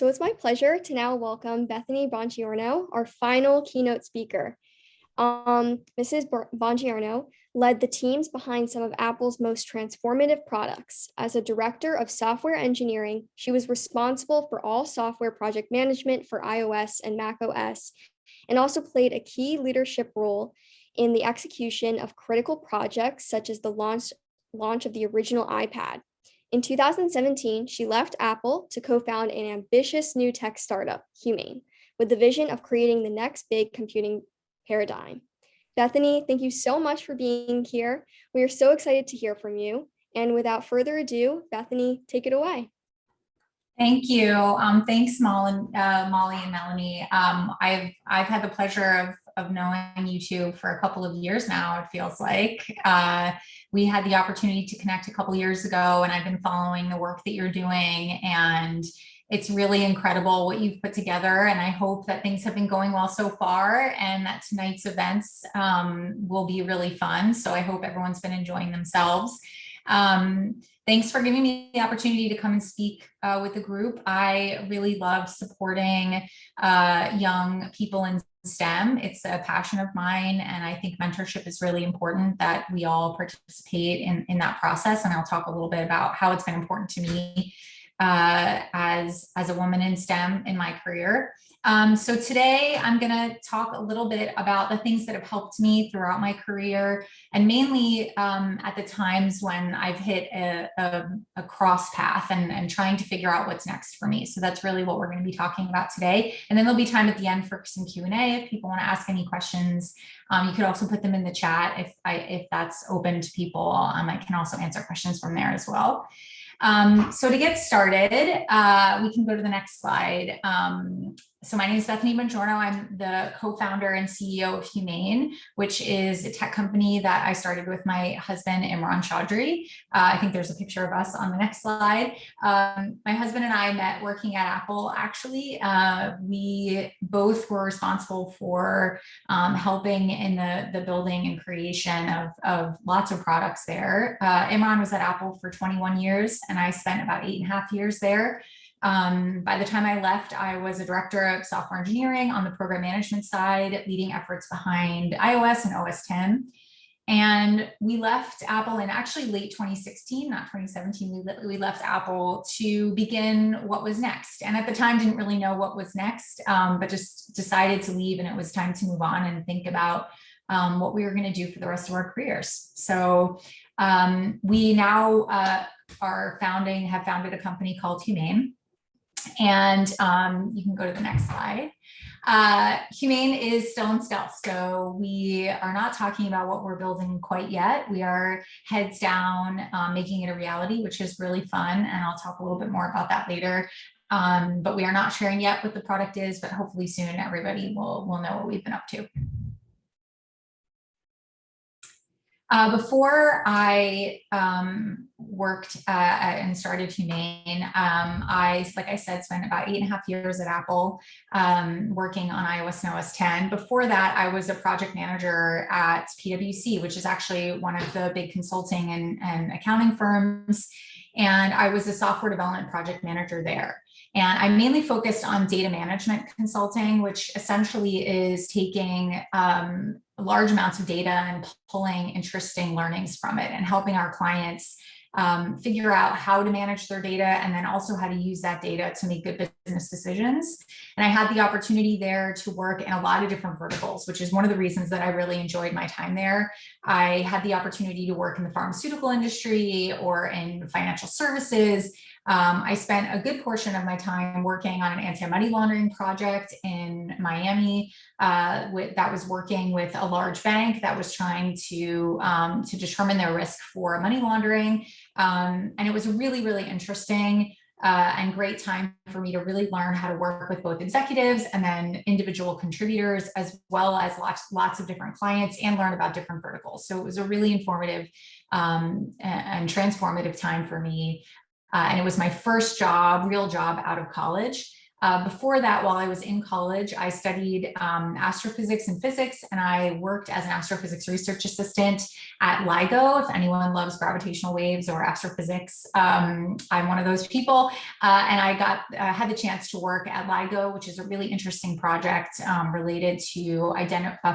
So it's my pleasure to now welcome Bethany Bongiorno, our final keynote speaker. Mrs. Bongiorno led the teams behind some of Apple's most transformative products. As a director of software engineering, she was responsible for all software project management for iOS and macOS, and also played a key leadership role in the execution of critical projects such as the launch of the original iPad. In 2017, she left Apple to co-found an ambitious new tech startup, Humane, with the vision of creating the next big computing paradigm. Bethany, thank you so much for being here. We are so excited to hear from you. And without further ado, Bethany, take it away. Thank you. Thanks, Molly and Melanie. I've had the pleasure of knowing you two for a couple of years now, it feels like. We had the opportunity to connect a couple years ago, and I've been following the work that you're doing, and it's really incredible what you've put together, and I hope that things have been going well so far and that tonight's events will be really fun. So I hope everyone's been enjoying themselves. Thanks for giving me the opportunity to come and speak with the group. I really love supporting young people in STEM. It's a passion of mine, and I think mentorship is really important, that we all participate in that process. And I'll talk a little bit about how it's been important to me as a woman in STEM in my career. So today I'm going to talk a little bit about the things that have helped me throughout my career, and mainly at the times when I've hit a cross path and trying to figure out what's next for me. So that's really what we're going to be talking about today. And then there'll be time at the end for some Q&A if people want to ask any questions. You could also put them in the chat if that's open to people. I can also answer questions from there as well. So to get started, we can go to the next slide. So my name is Bethany Bongiorno. I'm the co-founder and CEO of Humane, which is a tech company that I started with my husband, Imran Chaudhry. I think there's a picture of us on the next slide. My husband and I met working at Apple, actually. We both were responsible for helping in the building and creation of lots of products there. Imran was at Apple for 21 years, and I spent about 8.5 years there. By the time I left, I was a director of software engineering on the program management side, leading efforts behind iOS and OS X. And we left Apple in actually late 2016, not 2017. We left Apple to begin what was next. And at the time, didn't really know what was next, but just decided to leave, and it was time to move on and think about what we were going to do for the rest of our careers. So we now have founded a company called Humane. And you can go to the next slide. Humane is still in stealth, so we are not talking about what we're building quite yet. We are heads down, making it a reality, which is really fun, and I'll talk a little bit more about that later. But we are not sharing yet what the product is, but hopefully soon everybody will know what we've been up to. Before I worked and started Humane, like I said, spent about 8.5 years at Apple working on iOS and OS X. Before that, I was a project manager at PwC, which is actually one of the big consulting and accounting firms. And I was a software development project manager there. And I mainly focused on data management consulting, which essentially is taking large amounts of data and pulling interesting learnings from it and helping our clients figure out how to manage their data, and then also how to use that data to make good business decisions. And I had the opportunity there to work in a lot of different verticals, which is one of the reasons that I really enjoyed my time there. I had the opportunity to work in the pharmaceutical industry or in financial services. I spent a good portion of my time working on an anti-money laundering project in Miami that was working with a large bank that was trying to determine their risk for money laundering. And it was really, really interesting and great time for me to really learn how to work with both executives and then individual contributors, as well as lots of different clients, and learn about different verticals. So it was a really informative and transformative time for me. And it was my first real job out of college. Before that, while I was in college, I studied astrophysics and physics, and I worked as an astrophysics research assistant at LIGO. If anyone loves gravitational waves or astrophysics, I'm one of those people. And I had the chance to work at LIGO, which is a really interesting project related to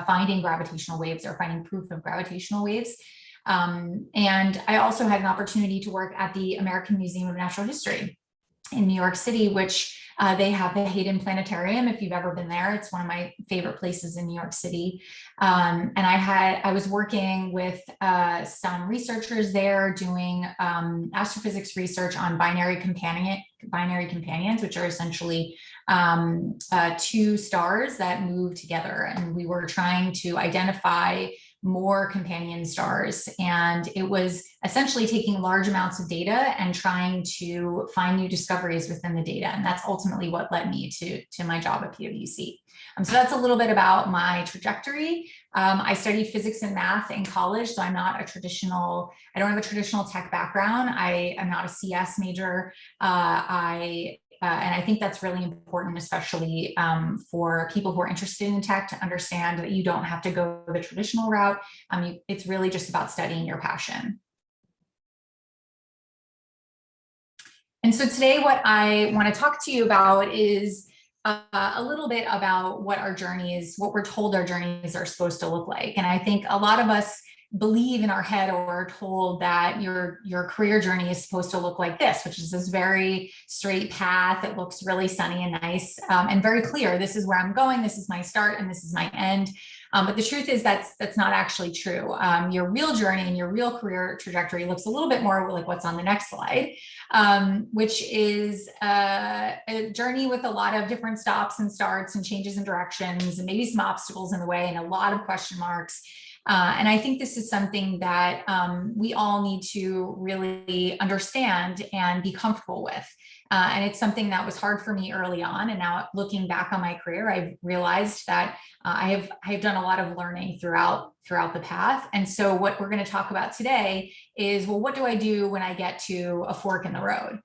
finding gravitational waves or finding proof of gravitational waves. And I also had an opportunity to work at the American Museum of Natural History in New York City, which they have the Hayden Planetarium. If you've ever been there, it's one of my favorite places in New York City. And I was working with some researchers there doing astrophysics research on binary companions, which are essentially two stars that move together. And we were trying to identify more companion stars. And it was essentially taking large amounts of data and trying to find new discoveries within the data. And that's ultimately what led me to my job at PwC. So that's a little bit about my trajectory. I studied physics and math in college, so I don't have a traditional tech background. I am not a CS major. And I think that's really important, especially for people who are interested in tech, to understand that you don't have to go the traditional route. It's really just about studying your passion. And so today, what I want to talk to you about is a little bit about what we're told our journeys are supposed to look like. And I think a lot of us believe in our head or are told that your career journey is supposed to look like this, which is this very straight path. It looks really sunny and nice and very clear. This is where I'm going. This is my start and this is my end. But the truth is that's not actually true. Your real journey and your real career trajectory looks a little bit more like what's on the next slide, which is a journey with a lot of different stops and starts and changes in directions and maybe some obstacles in the way and a lot of question marks. And I think this is something that we all need to really understand and be comfortable with. And it's something that was hard for me early on. And now looking back on my career, I've realized that I have done a lot of learning throughout the path. And so what we're going to talk about today is, well, what do I do when I get to a fork in the road?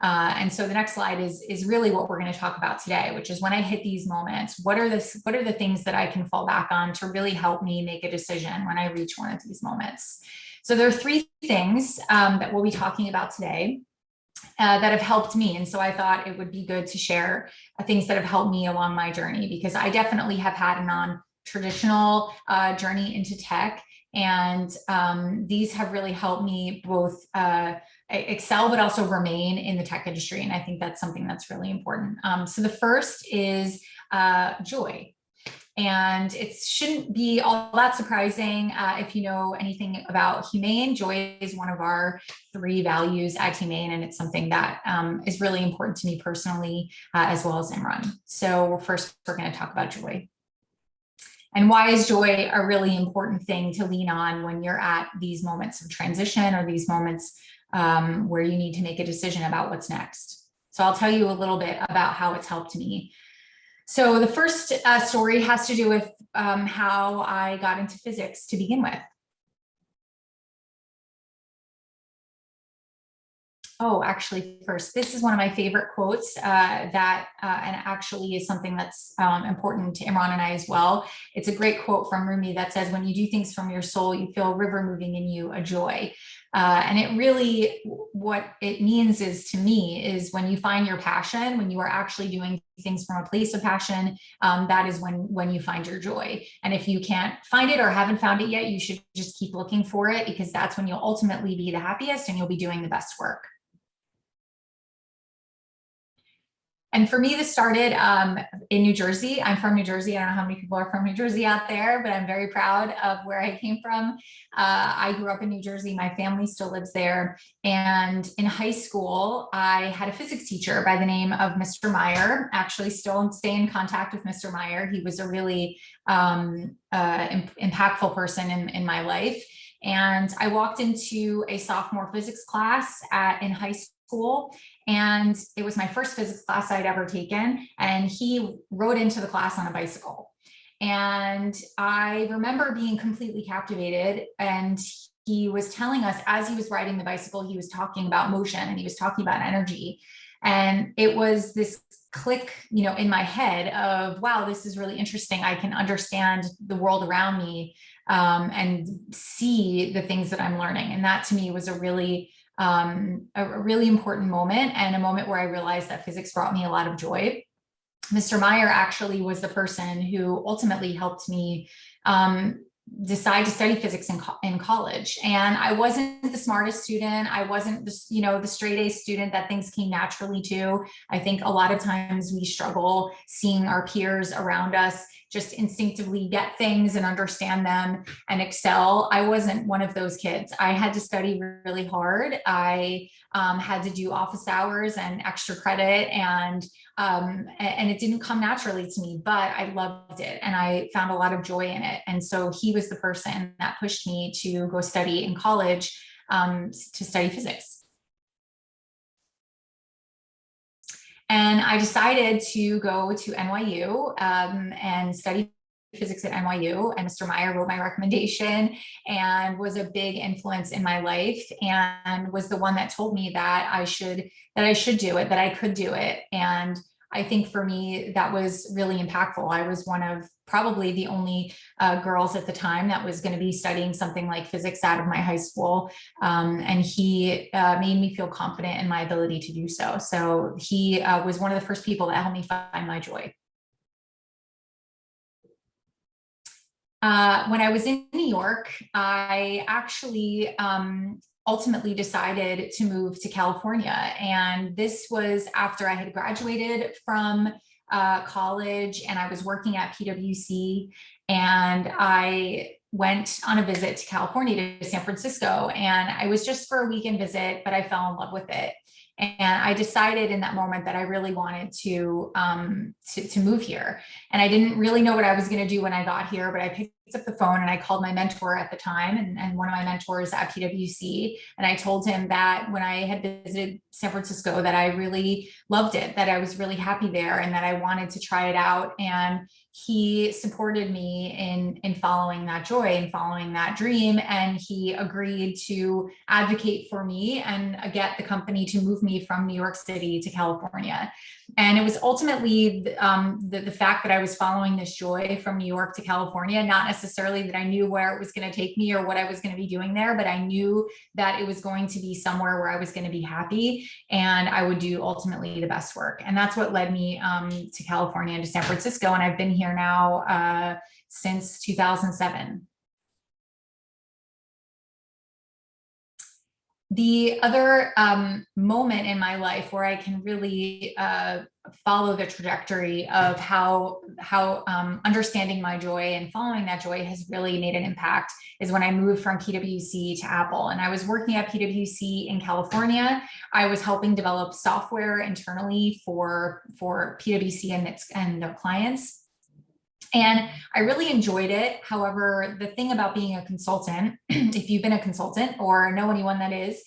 And so the next slide is really what we're going to talk about today, which is when I hit these moments, what are the things that I can fall back on to really help me make a decision when I reach one of these moments. So there are three things that we'll be talking about today that have helped me. And so I thought it would be good to share things that have helped me along my journey, because I definitely have had a non-traditional journey into tech. And these have really helped me both excel, but also remain in the tech industry. And I think that's something that's really important. So the first is joy. And it shouldn't be all that surprising if you know anything about Humane. Joy is one of our 3 values at Humane, and it's something that is really important to me personally, as well as Imran. So first, we're going to talk about joy. And why is joy a really important thing to lean on when you're at these moments of transition or these moments where you need to make a decision about what's next? So I'll tell you a little bit about how it's helped me. So the first story has to do with how I got into physics to begin with. Oh, actually, first, this is one of my favorite quotes and actually is something that's important to Imran and I as well. It's a great quote from Rumi that says, "When you do things from your soul, you feel a river moving in you, a joy." And it really, what it means is, to me, is when you find your passion, when you are actually doing things from a place of passion, that is when you find your joy. And if you can't find it or haven't found it yet, you should just keep looking for it, because that's when you'll ultimately be the happiest and you'll be doing the best work. And for me, this started in New Jersey. I'm from New Jersey. I don't know how many people are from New Jersey out there, but I'm very proud of where I came from. I grew up in New Jersey. My family still lives there. And in high school, I had a physics teacher by the name of Mr. Meyer. Actually, still stay in contact with Mr. Meyer. He was a really impactful person in my life. And I walked into a sophomore physics class in high school, and it was my first physics class I'd ever taken. And he rode into the class on a bicycle. And I remember being completely captivated. And he was telling us, as he was riding the bicycle, he was talking about motion and he was talking about energy. And it was this click, in my head of, wow, this is really interesting. I can understand the world around me, and see the things that I'm learning. And that to me was a really important moment, and a moment where I realized that physics brought me a lot of joy. Mr. Meyer actually was the person who ultimately helped me decide to study physics in college. And I wasn't the smartest student. I wasn't the straight A student that things came naturally to. I think a lot of times we struggle seeing our peers around us just instinctively get things and understand them and excel. I wasn't one of those kids. I had to study really hard. I had to do office hours and extra credit, and it didn't come naturally to me, but I loved it and I found a lot of joy in it. And so he was the person that pushed me to go study in college, to study physics. And I decided to go to NYU and study physics at NYU. And Mr. Meyer wrote my recommendation and was a big influence in my life, and was the one that told me that I should do it, that I could do it. And I think for me, that was really impactful. I was one of probably the only girls at the time that was going to be studying something like physics out of my high school. And he made me feel confident in my ability to do so. So he was one of the first people that helped me find my joy. When I was in New York, I actually ultimately decided to move to California. And this was after I had graduated from college, and I was working at PwC, and I went on a visit to California, to San Francisco, and I was just for a weekend visit, but I fell in love with it. And I decided in that moment that I really wanted to move here. And I didn't really know what I was going to do when I got here, but I picked up the phone and I called my mentor at the time, and one of my mentors at PwC. And I told him that when I had visited San Francisco, that I really loved it, that I was really happy there, and that I wanted to try it out. And he supported me in following that joy and following that dream. And he agreed to advocate for me and get the company to move me from New York City to California. And it was ultimately the fact that I was following this joy from New York to California, not necessarily that I knew where it was going to take me or what I was going to be doing there, but I knew that it was going to be somewhere where I was going to be happy and I would do ultimately the best work. And that's what led me to California and to San Francisco. And I've been here now since 2007. The other moment in my life where I can really follow the trajectory of how understanding my joy and following that joy has really made an impact is when I moved from PwC to Apple. And I was working at PwC in California. I was helping develop software internally for PwC and their clients. And I really enjoyed it. However, the thing about being a consultant, if you've been a consultant or know anyone that is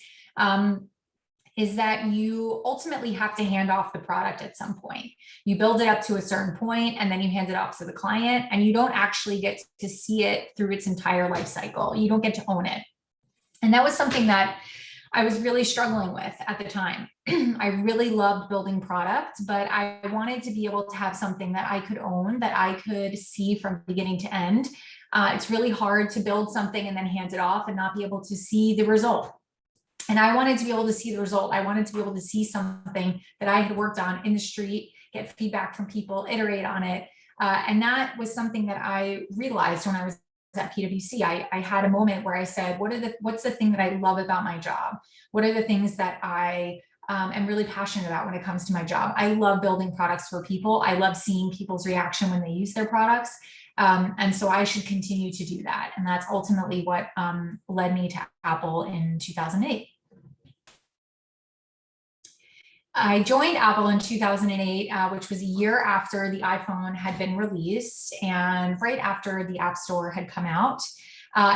that you ultimately have to hand off the product at some point. You build it up to a certain point and then you hand it off to the client, and you don't actually get to see it through its entire life cycle. You don't get to own it. And that was something that I was really struggling with at the time. I really loved building products, but I wanted to be able to have something that I could own, that I could see from beginning to end. It's really hard to build something and then hand it off and not be able to see the result. And I wanted to be able to see the result. I wanted to be able to see something that I had worked on in the street, get feedback from people, iterate on it. And that was something that I realized when I was at PwC. I had a moment where I said, what's the thing that I love about my job? What are the things that I am really passionate about when it comes to my job? I love building products for people. I love seeing people's reaction when they use their products. And so I should continue to do that. And that's ultimately what led me to Apple in 2008. I joined Apple in 2008, which was a year after the iPhone had been released and right after the App Store had come out.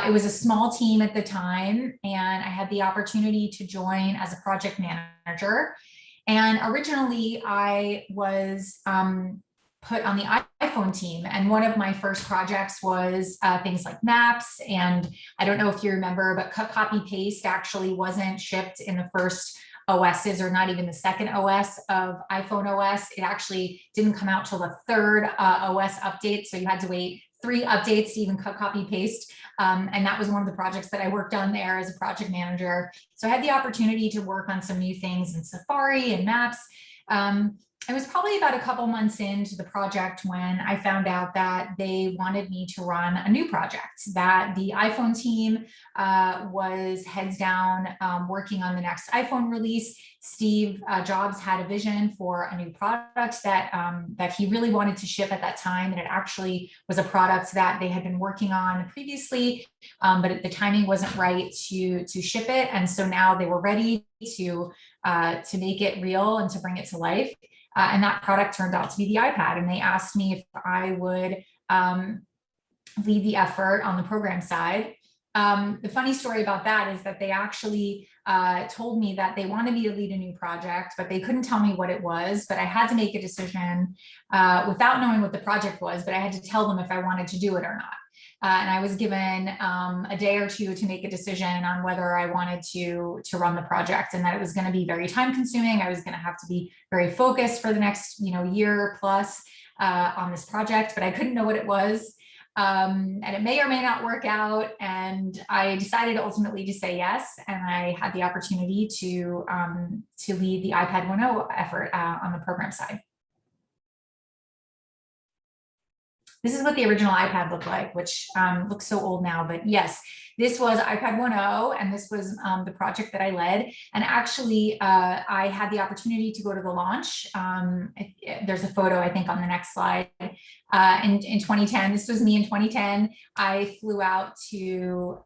It was a small team at the time, and I had the opportunity to join as a project manager. And originally, I was put on the iPhone team, and one of my first projects was things like maps. And I don't know if you remember, but cut, copy, paste actually wasn't shipped in the first OSs, or not even the second OS of iPhone OS. It actually didn't come out till the third OS update. So you had to wait 3 updates to even copy paste. And that was one of the projects that I worked on there as a project manager. So I had the opportunity to work on some new things in Safari and Maps. It was probably about a couple months into the project when I found out that they wanted me to run a new project, that the iPhone team was heads down working on the next iPhone release. Steve Jobs had a vision for a new product that that he really wanted to ship at that time, and it actually was a product that they had been working on previously, but the timing wasn't right to ship it, and so now they were ready to make it real and to bring it to life. And that product turned out to be the iPad. And they asked me if I would lead the effort on the program side. The funny story about that is that they actually told me that they wanted me to lead a new project, but they couldn't tell me what it was. But I had to make a decision without knowing what the project was, but I had to tell them if I wanted to do it or not. And I was given a day or two to make a decision on whether I wanted to run the project, and that it was going to be very time consuming. I was going to have to be very focused for the next year plus on this project, but I couldn't know what it was. And it may or may not work out. And I decided ultimately to say yes. And I had the opportunity to lead the iPad 1.0 effort on the program side. This is what the original iPad looked like, which looks so old now, but yes, this was iPad 1.0, and this was the project that I led. And actually, I had the opportunity to go to the launch. There's a photo, I think, on the next slide. In 2010, this was me in 2010. I flew out to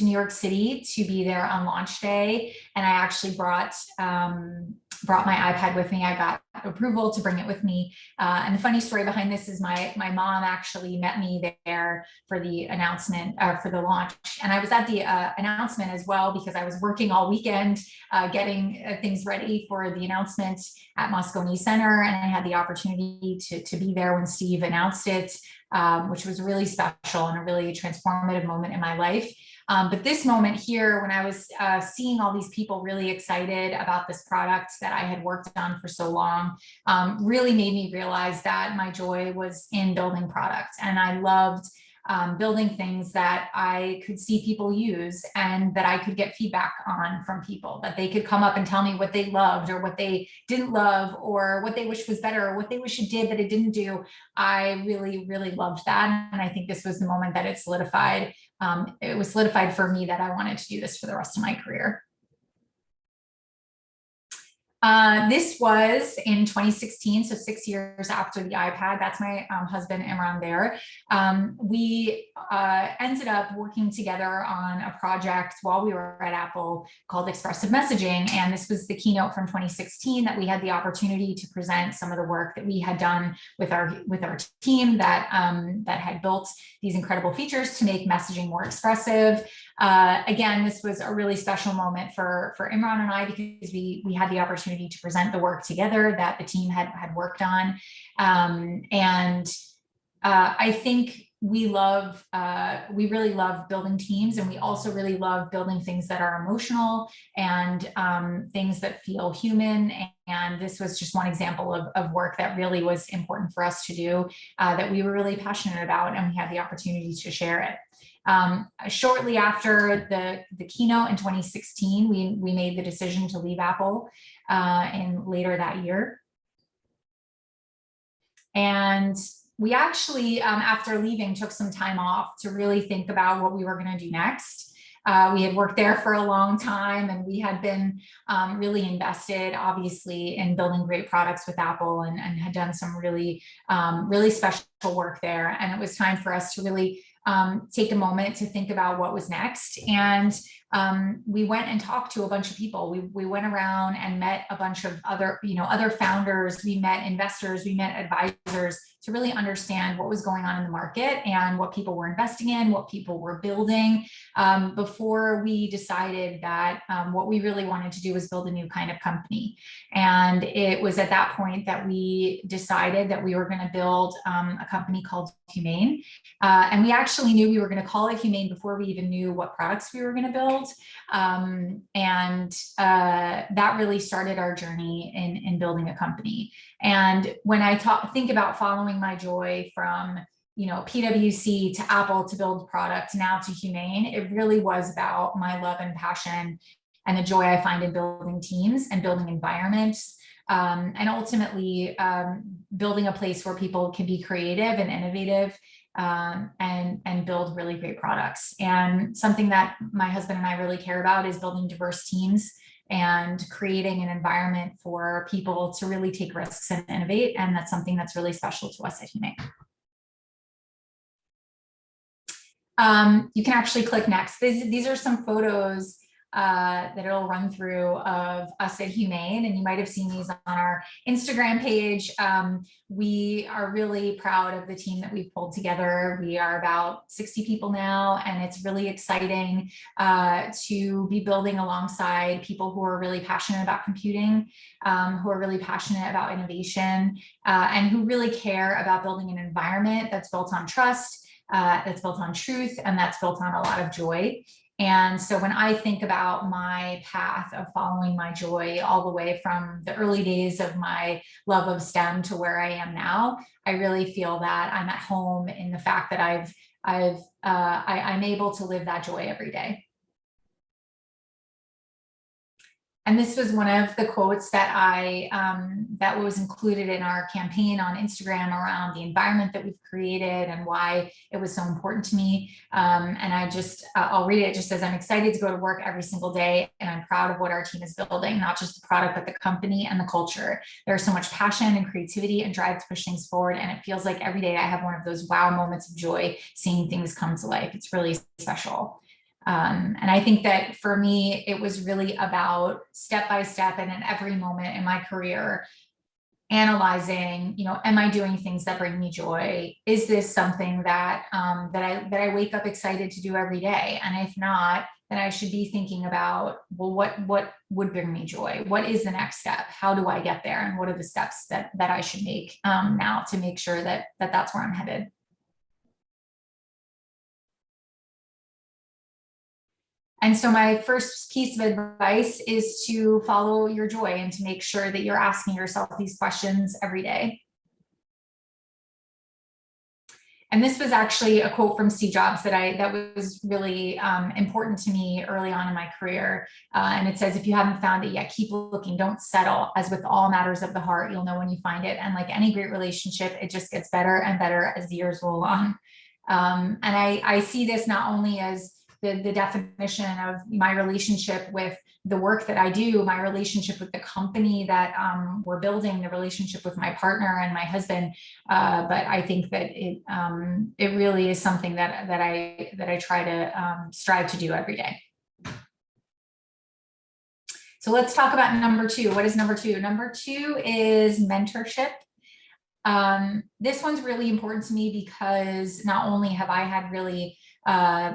New York City to be there on launch day, and I actually brought my iPad with me. I got approval to bring it with me. And the funny story behind this is my mom actually met me there for the announcement, for the launch. And I was at the announcement as well, because I was working all weekend getting things ready for the announcement at Moscone Center. And I had the opportunity to be there when Steve announced it, which was really special and a really transformative moment in my life. But this moment here, when I was seeing all these people really excited about this product that I had worked on for so long, really made me realize that my joy was in building products. And I loved building things that I could see people use and that I could get feedback on from people, that they could come up and tell me what they loved or what they didn't love or what they wish was better or what they wish it did that it didn't do. I really, really loved that. And I think this was the moment that it solidified. It was solidified for me that I wanted to do this for the rest of my career. This was in 2016, so 6 years after the iPad. That's my husband, Imran, there. We ended up working together on a project while we were at Apple called Expressive Messaging. And this was the keynote from 2016 that we had the opportunity to present some of the work that we had done with our team that had built these incredible features to make messaging more expressive. Again, this was a really special moment for Imran and I, because we had the opportunity to present the work together that the team had worked on. I think we really love building teams, and we also really love building things that are emotional and things that feel human. And this was just one example of work that really was important for us to do, that we were really passionate about, and we had the opportunity to share it. Shortly after the keynote in 2016, we made the decision to leave Apple later that year. And we actually, after leaving, took some time off to really think about what we were going to do next. We had worked there for a long time, and we had been really invested, obviously, in building great products with Apple, and had done some really, really special work there. And it was time for us to really take a moment to think about what was next. And we went and talked to a bunch of people. We went around and met a bunch of other founders. We met investors, we met advisors, to really understand what was going on in the market and what people were investing in, what people were building, before we decided that what we really wanted to do was build a new kind of company. And it was at that point that we decided that we were going to build a company called Humane. And we actually knew we were going to call it Humane before we even knew what products we were going to build. world. That really started our journey in building a company. And when I think about following my joy from, PwC to Apple to build product, now to Humane, it really was about my love and passion and the joy I find in building teams and building environments, and ultimately building a place where people can be creative and innovative, and build really great products. And something that my husband and I really care about is building diverse teams and creating an environment for people to really take risks and innovate. And that's something that's really special to us at Humane. You can actually click next. These are some photos that it'll run through of us at Humane, and you might have seen these on our Instagram page. We are really proud of the team that we've pulled together. We are about 60 people now, and it's really exciting to be building alongside people who are really passionate about computing, who are really passionate about innovation, and who really care about building an environment that's built on trust, that's built on truth, and that's built on a lot of joy. And so when I think about my path of following my joy all the way from the early days of my love of STEM to where I am now, I really feel that I'm at home in the fact that I'm able to live that joy every day. And this was one of the quotes that that was included in our campaign on Instagram around the environment that we've created and why it was so important to me. And I'll read it. It just says, "I'm excited to go to work every single day, and I'm proud of what our team is building, not just the product, but the company and the culture. There's so much passion and creativity and drive to push things forward. And it feels like every day I have one of those wow moments of joy, seeing things come to life. It's really special." And I think that for me, it was really about step by step and at every moment in my career, analyzing, am I doing things that bring me joy? Is this something that I wake up excited to do every day? And if not, then I should be thinking about, well, what would bring me joy? What is the next step? How do I get there? And what are the steps that I should make now to make sure that that's where I'm headed? And so my first piece of advice is to follow your joy and to make sure that you're asking yourself these questions every day. And this was actually a quote from Steve Jobs that was really important to me early on in my career. And it says, "If you haven't found it yet, keep looking, don't settle. As with all matters of the heart, you'll know when you find it." And like any great relationship, it just gets better and better as the years roll on. And I see this not only as the definition of my relationship with the work that I do, my relationship with the company that we're building, the relationship with my partner and my husband. But I think that it really is something that I try to strive to do every day. So let's talk about number two. What is number two? Number two is mentorship. This one's really important to me because not only have I had really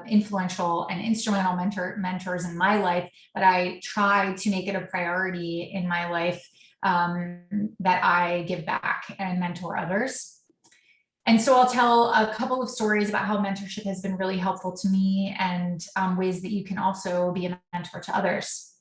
influential and instrumental mentors in my life, but I try to make it a priority in my life that I give back and mentor others. And so I'll tell a couple of stories about how mentorship has been really helpful to me and ways that you can also be a mentor to others.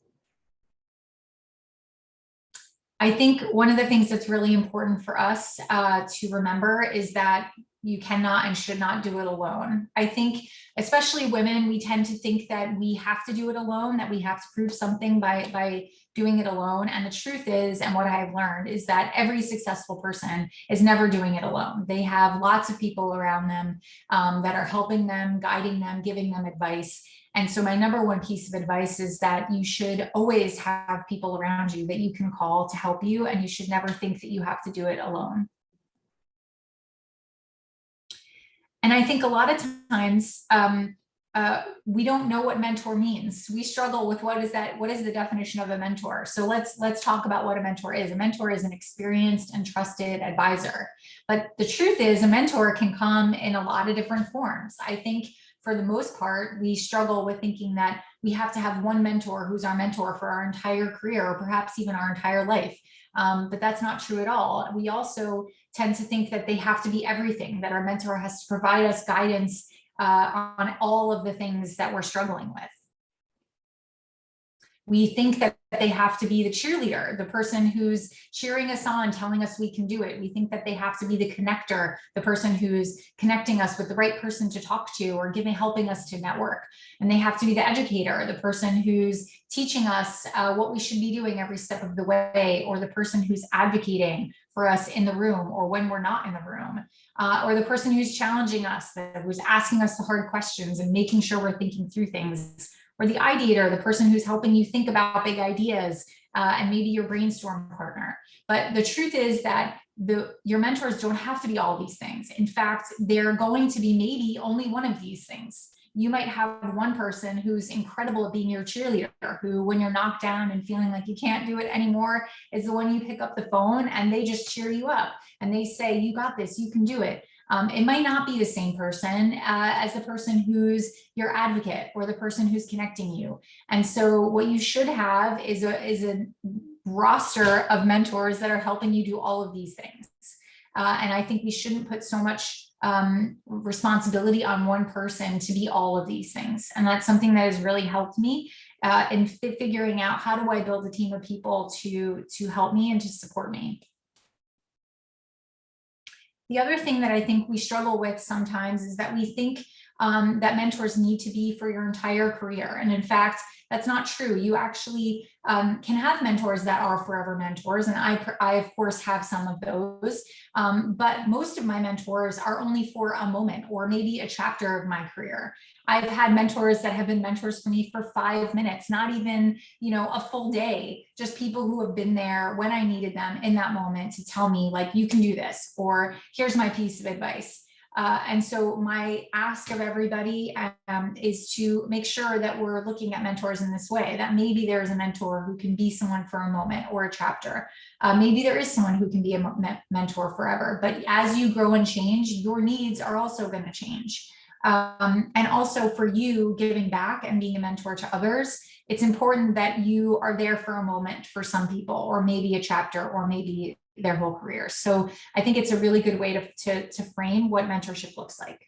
I think one of the things that's really important for us to remember is that you cannot and should not do it alone. I think, especially women, we tend to think that we have to do it alone, that we have to prove something by doing it alone. And the truth is, and what I've learned is that every successful person is never doing it alone. They have lots of people around them that are helping them, guiding them, giving them advice. And so my number one piece of advice is that you should always have people around you that you can call to help you, and you should never think that you have to do it alone. And I think a lot of times we don't know what mentor means. We struggle with what is the definition of a mentor. So let's talk about what a mentor is. A mentor is an experienced and trusted advisor. But the truth is, a mentor can come in a lot of different forms. I think for the most part, we struggle with thinking that we have to have one mentor who's our mentor for our entire career, or perhaps even our entire life. But that's not true at all. We also tend to think that they have to be everything, that our mentor has to provide us guidance on all of the things that we're struggling with. We think that they have to be the cheerleader, the person who's cheering us on, telling us we can do it. We think that they have to be the connector, the person who's connecting us with the right person to talk to or helping us to network. And they have to be the educator, the person who's teaching us what we should be doing every step of the way, or the person who's advocating for us in the room or when we're not in the room, or the person who's challenging us, who's asking us the hard questions and making sure we're thinking through things, or the ideator, the person who's helping you think about big ideas, and maybe your brainstorm partner. But the truth is that your mentors don't have to be all these things. In fact, they're going to be maybe only one of these things. You might have one person who's incredible at being your cheerleader, who, when you're knocked down and feeling like you can't do it anymore, is the one you pick up the phone and they just cheer you up and they say, you got this, you can do it. It might not be the same person as the person who's your advocate or the person who's connecting you. And so what you should have is a roster of mentors that are helping you do all of these things. And I think we shouldn't put so much responsibility on one person to be all of these things. And that's something that has really helped me in figuring out, how do I build a team of people to help me and to support me. The other thing that I think we struggle with sometimes is that we think that mentors need to be for your entire career. And in fact, that's not true. You actually can have mentors that are forever mentors. And I of course have some of those, but most of my mentors are only for a moment or maybe a chapter of my career. I've had mentors that have been mentors for me for 5 minutes, not even, a full day, just people who have been there when I needed them in that moment to tell me, like, you can do this, or here's my piece of advice. And so my ask of everybody is to make sure that we're looking at mentors in this way, that maybe there's a mentor who can be someone for a moment or a chapter. Maybe there is someone who can be a mentor forever, but as you grow and change, your needs are also going to change. And also for you giving back and being a mentor to others, it's important that you are there for a moment for some people, or maybe a chapter, or maybe their whole career. So I think it's a really good way to frame what mentorship looks like.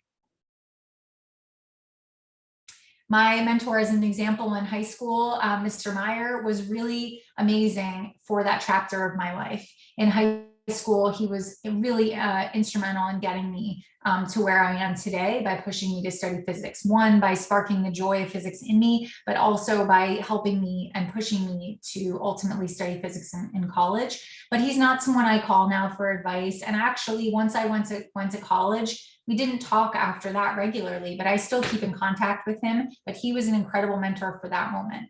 My mentor, as an example, in high school, Mr. Meyer, was really amazing for that chapter of my life. In high school, he was really instrumental in getting me to where I am today by pushing me to study physics. One, by sparking the joy of physics in me, but also by helping me and pushing me to ultimately study physics in college. But he's not someone I call now for advice. And actually, once I went to college, we didn't talk after that regularly, but I still keep in contact with him. But he was an incredible mentor for that moment.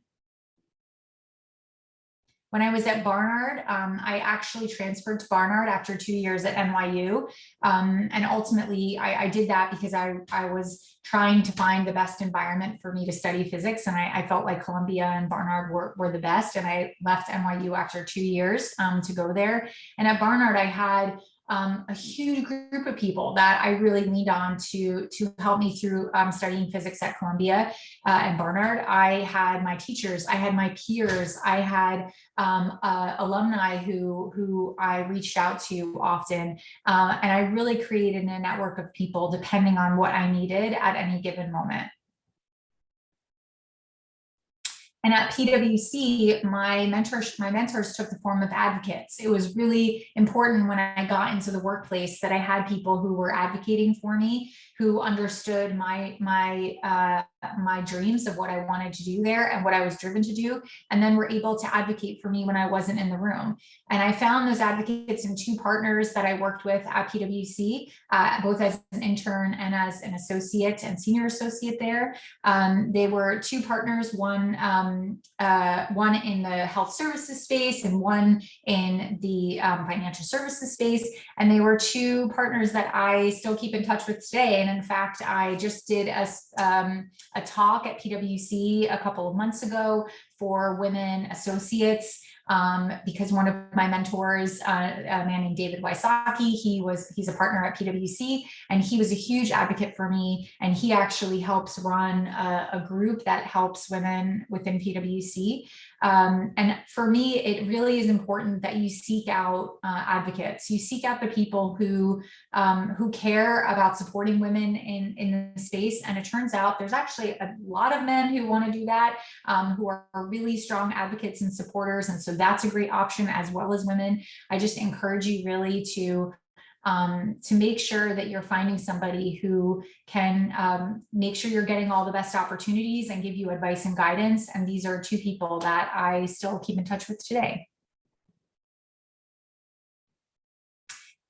When I was at Barnard, I actually transferred to Barnard after 2 years at NYU. And ultimately, I did that because I was trying to find the best environment for me to study physics. And I felt like Columbia and Barnard were the best. And I left NYU after 2 years to go there. And at Barnard, I had a huge group of people that I really leaned on to help me through studying physics at Columbia and Barnard. I had my teachers, I had my peers, I had alumni who I reached out to often. And I really created a network of people depending on what I needed at any given moment. And at PwC, my mentors took the form of advocates. It was really important when I got into the workplace that I had people who were advocating for me, who understood my dreams of what I wanted to do there and what I was driven to do, and then were able to advocate for me when I wasn't in the room. And I found those advocates in 2 partners that I worked with at PwC, both as an intern and as an associate and senior associate there. They were 2 partners, one in the health services space and one in the financial services space. And they were 2 partners that I still keep in touch with today. And in fact, I just did a talk at PwC a couple of months ago for women associates, because one of my mentors, a man named David Wysocki, he's a partner at PwC, and he was a huge advocate for me. And he actually helps run a group that helps women within PwC. And for me, it really is important that you seek out advocates. You seek out the people who care about supporting women in the space. And it turns out there's actually a lot of men who want to do that, who are really strong advocates and supporters. And so that's a great option, as well as women. I just encourage you really to make sure that you're finding somebody who can make sure you're getting all the best opportunities and give you advice and guidance. And these are two people that I still keep in touch with today.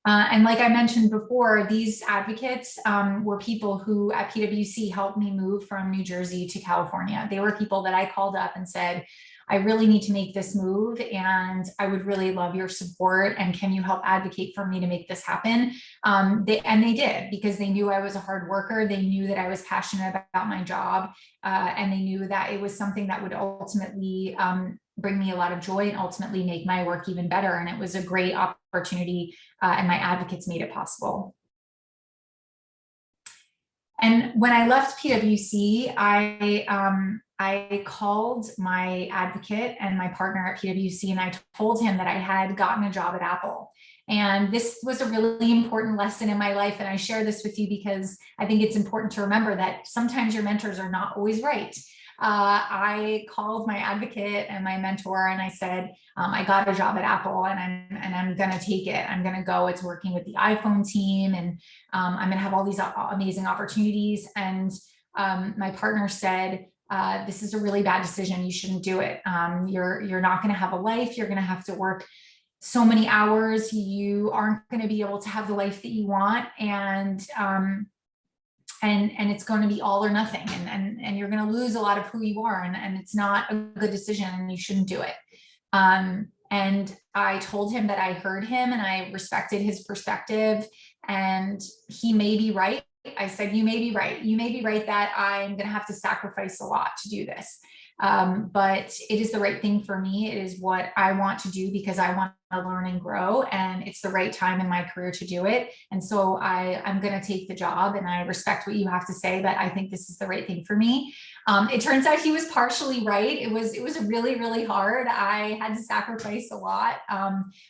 And like I mentioned before, these advocates were people who at PwC helped me move from New Jersey to California. They were people that I called up and said, I really need to make this move and I would really love your support. And can you help advocate for me to make this happen? They did, because they knew I was a hard worker. They knew that I was passionate about my job. And they knew that it was something that would ultimately bring me a lot of joy and ultimately make my work even better. And it was a great opportunity, and my advocates made it possible. And when I left PwC, I called my advocate and my partner at PwC, and I told him that I had gotten a job at Apple. And this was a really important lesson in my life. And I share this with you because I think it's important to remember that sometimes your mentors are not always right. I called my advocate and my mentor and I said, I got a job at Apple and I'm going to take it. I'm going to go. It's working with the iPhone team and I'm going to have all these amazing opportunities. And my partner said, this is a really bad decision. You shouldn't do it. You're not going to have a life. You're going to have to work so many hours. You aren't going to be able to have the life that you want. And it's going to be all or nothing. And you're going to lose a lot of who you are. And it's not a good decision and you shouldn't do it. And I told him that I heard him and I respected his perspective and he may be right. I said, you may be right. You may be right that I'm going to have to sacrifice a lot to do this. But it is the right thing for me. It is what I want to do because I want to learn and grow, and it's the right time in my career to do it. And so I'm going to take the job, and I respect what you have to say, but I think this is the right thing for me. It turns out he was partially right. It was really, really hard. I had to sacrifice a lot,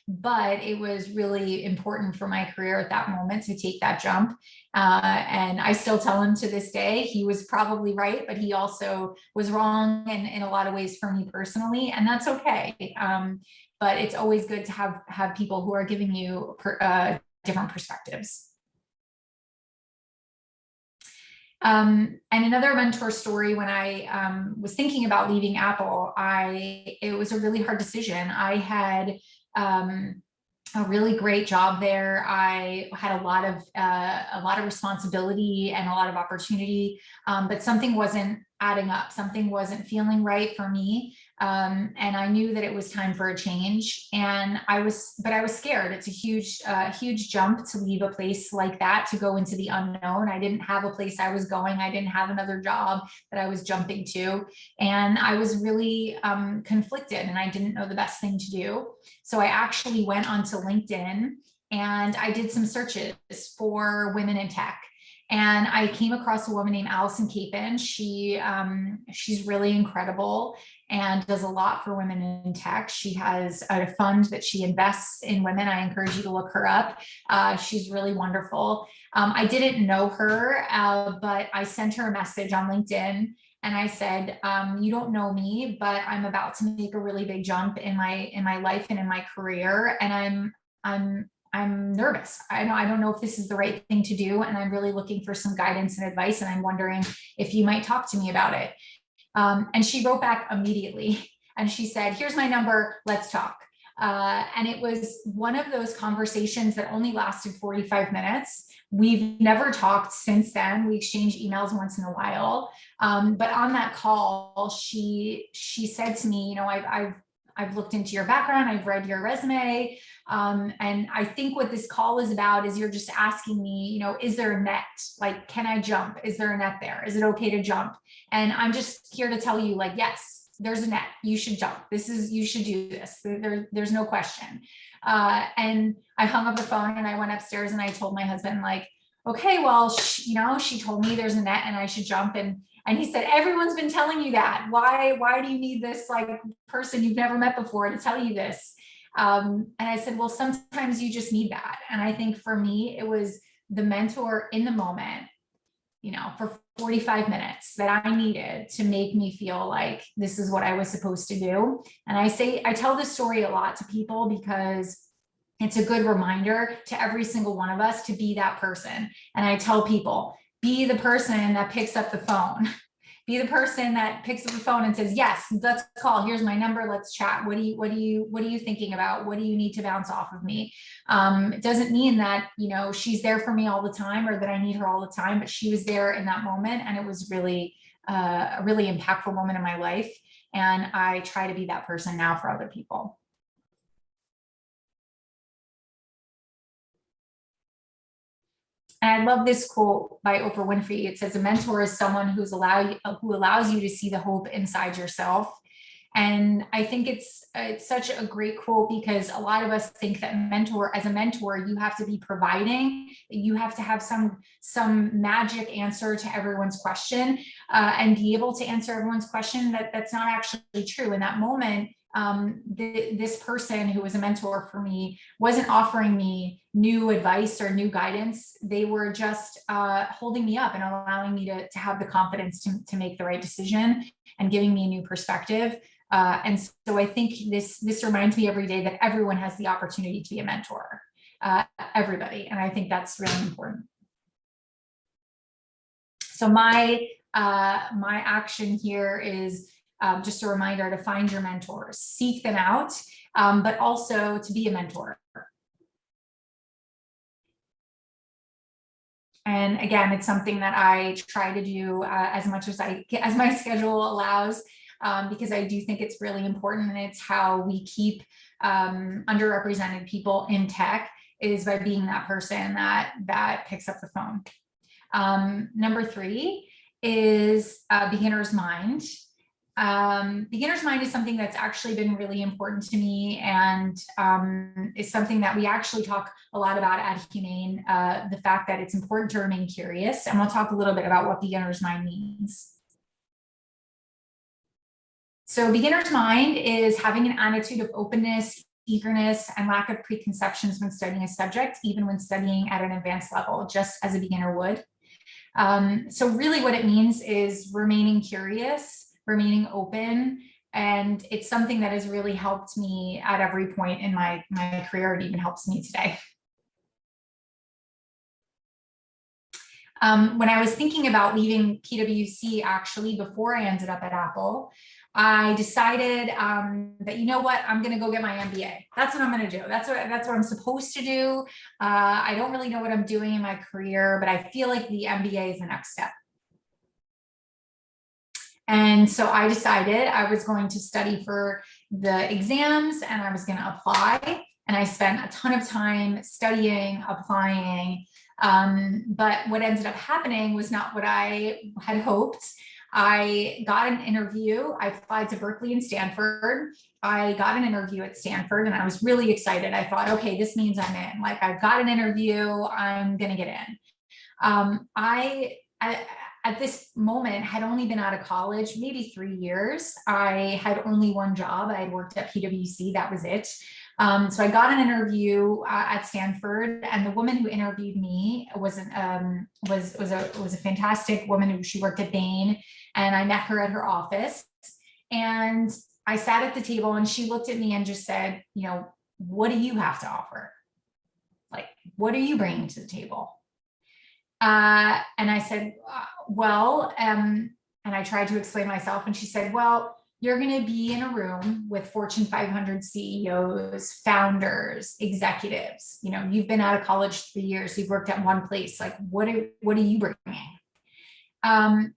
but it was really important for my career at that moment to take that jump. And I still tell him to this day, he was probably right, but he also was wrong in a lot of ways for me personally, and that's okay. But it's always good to have people who are giving you different perspectives. And another mentor story, when I was thinking about leaving Apple, it was a really hard decision. I had a really great job there. I had a lot of responsibility and a lot of opportunity, but something wasn't adding up. Something wasn't feeling right for me. And I knew that it was time for a change. And I was scared. It's a huge jump to leave a place like that, to go into the unknown. I didn't have a place I was going. I didn't have another job that I was jumping to. And I was really conflicted and I didn't know the best thing to do. So I actually went onto LinkedIn and I did some searches for women in tech. And I came across a woman named Allison Capon. She's really incredible and does a lot for women in tech. She has a fund that she invests in women. I encourage you to look her up. She's really wonderful. I didn't know her, but I sent her a message on LinkedIn and I said, you don't know me, but I'm about to make a really big jump in my life and in my career. And I'm nervous. I don't know if this is the right thing to do. And I'm really looking for some guidance and advice. And I'm wondering if you might talk to me about it. And she wrote back immediately and she said, here's my number, let's talk. And it was one of those conversations that only lasted 45 minutes. We've never talked since then. We exchange emails once in a while. But on that call, she said to me, I've looked into your background, I've read your resume. And I think what this call is about is you're just asking me, is there a net? Like, can I jump? Is there a net there? Is it okay to jump? And I'm just here to tell you, like, yes, there's a net. You should jump. You should do this. There's no question. And I hung up the phone and I went upstairs and I told my husband, like, okay, well, she told me there's a net and I should jump. And And he said, everyone's been telling you that. Why do you need this like person you've never met before to tell you this? And I said, well, sometimes you just need that. And I think for me, it was the mentor in the moment, for 45 minutes that I needed to make me feel like this is what I was supposed to do. And I tell this story a lot to people because it's a good reminder to every single one of us to be that person. And I tell people, be the person that picks up the phone. Be the person that picks up the phone and says, yes, let's call. Here's my number. Let's chat. What are you thinking about? What do you need to bounce off of me? It doesn't mean that, she's there for me all the time or that I need her all the time, but she was there in that moment. And it was really a really impactful moment in my life. And I try to be that person now for other people. And I love this quote by Oprah Winfrey. It says, a mentor is someone who allows you to see the hope inside yourself. And I think it's such a great quote because a lot of us think that as a mentor, you have to be providing, you have to have some magic answer to everyone's question and be able to answer everyone's question. That's not actually true. In that moment, this person who was a mentor for me wasn't offering me new advice or new guidance. They were just holding me up and allowing me to have the confidence to make the right decision and giving me a new perspective. And so I think this reminds me every day that everyone has the opportunity to be a mentor, everybody. And I think that's really important. So my action here is just a reminder to find your mentors, seek them out, but also to be a mentor. And again, it's something that I try to do as much as my schedule allows, because I do think it's really important, and it's how we keep underrepresented people in tech is by being that person that picks up the phone. Number 3 is beginner's mind. Beginner's mind is something that's actually been really important to me, and is something that we actually talk a lot about at Humane, the fact that it's important to remain curious. And we'll talk a little bit about what beginner's mind means. So beginner's mind is having an attitude of openness, eagerness, and lack of preconceptions when studying a subject, even when studying at an advanced level, just as a beginner would. So really what it means is remaining curious, remaining open, and it's something that has really helped me at every point in my career. It even helps me today. When I was thinking about leaving PwC, actually, before I ended up at Apple, I decided that, you know what, I'm going to go get my MBA. That's what I'm going to do. That's what I'm supposed to do. I don't really know what I'm doing in my career, but I feel like the MBA is the next step. And so I decided I was going to study for the exams and I was going to apply. And I spent a ton of time studying, applying. But what ended up happening was not what I had hoped. I got an interview. I applied to Berkeley and Stanford. I got an interview at Stanford and I was really excited. I thought, okay, this means I'm in. Like, I've got an interview, I'm going to get in. At this moment, had only been out of college, maybe 3 years. I had only one job. I had worked at PwC, that was it. So I got an interview at Stanford, and the woman who interviewed me was a fantastic woman. She worked at Bain, and I met her at her office. And I sat at the table, and she looked at me and just said, you know, what do you have to offer? Like, what are you bringing to the table? And I said, well, and I tried to explain myself, and she said, well, you're going to be in a room with Fortune 500 CEOs, founders, executives. You know, you've been out of college 3 years. You've worked at one place. Like, what are you bringing? And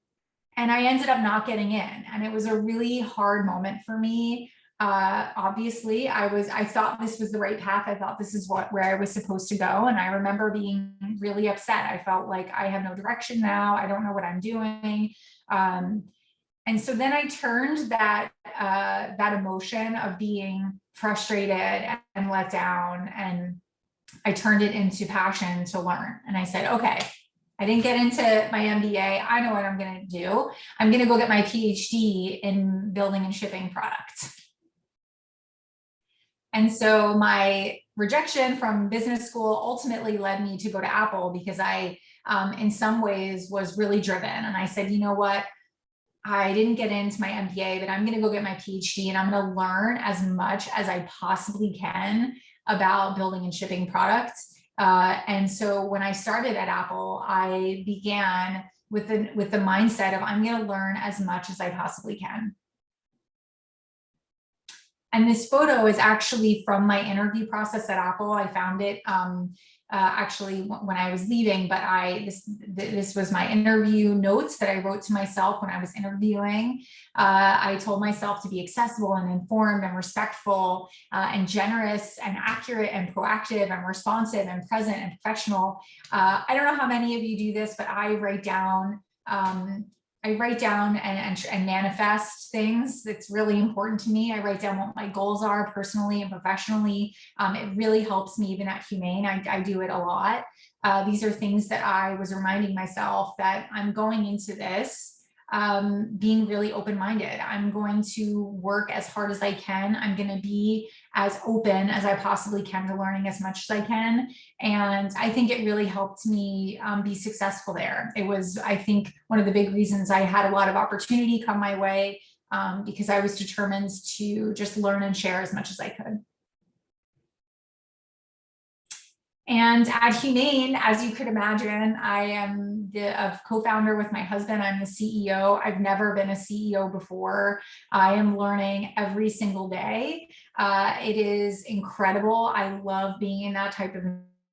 I ended up not getting in, and it was a really hard moment for me. Obviously, I thought this was the right path. I thought this is where I was supposed to go. And I remember being really upset. I felt like I have no direction now. I don't know what I'm doing. And so then I turned that emotion of being frustrated and let down, and I turned it into passion to learn. And I said, okay, I didn't get into my MBA. I know what I'm going to do. I'm going to go get my PhD in building and shipping products. And so my rejection from business school ultimately led me to go to Apple because I, in some ways, was really driven. And I said, you know what? I didn't get into my MBA, but I'm going to go get my PhD and I'm going to learn as much as I possibly can about building and shipping products. And so when I started at Apple, I began with the mindset of I'm going to learn as much as I possibly can. And this photo is actually from my interview process at Apple. I found it actually when I was leaving, but this was my interview notes that I wrote to myself when I was interviewing. I told myself to be accessible and informed and respectful and generous and accurate and proactive and responsive and present and professional. I don't know how many of you do this, but I write down and manifest things that's really important to me. I write down what my goals are personally and professionally. It really helps me even at Humane. I do it a lot. These are things that I was reminding myself that I'm going into this being really open-minded. I'm going to work as hard as I can. I'm going to be as open as I possibly can to learning as much as I can. And I think it really helped me be successful there. It was, I think, one of the big reasons I had a lot of opportunity come my way because I was determined to just learn and share as much as I could. And at Humane, as you could imagine, I am the co-founder with my husband. I'm the CEO. I've never been a CEO before. I am learning every single day. It is incredible. I love being in that type of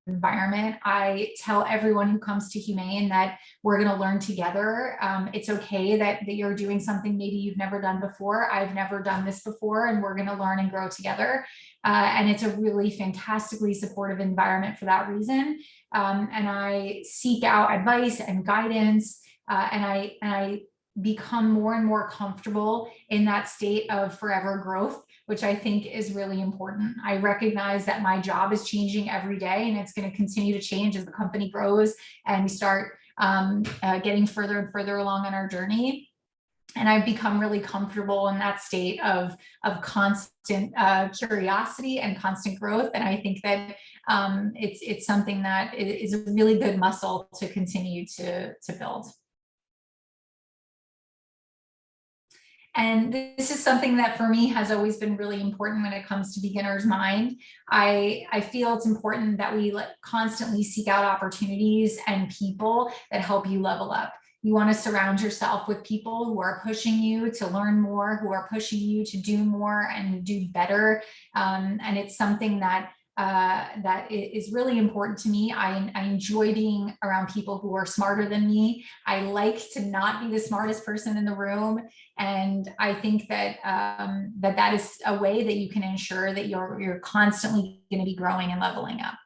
environment. I tell everyone who comes to Humane that we're going to learn together. It's okay that you're doing something maybe you've never done before. I've never done this before, and we're going to learn and grow together. And it's a really fantastically supportive environment for that reason. And I seek out advice and guidance, and I become more and more comfortable in that state of forever growth, which I think is really important. I recognize that my job is changing every day, and it's going to continue to change as the company grows and we start getting further and further along on our journey. And I've become really comfortable in that state of constant curiosity and constant growth. And I think that it's something that is a really good muscle to continue to build. And this is something that for me has always been really important when it comes to beginner's mind. I feel it's important that we constantly seek out opportunities and people that help you level up. You want to surround yourself with people who are pushing you to learn more, who are pushing you to do more and do better. And it's something that is really important to me. I enjoy being around people who are smarter than me. I like to not be the smartest person in the room. And I think that that is a way that you can ensure that you're constantly going to be growing and leveling up.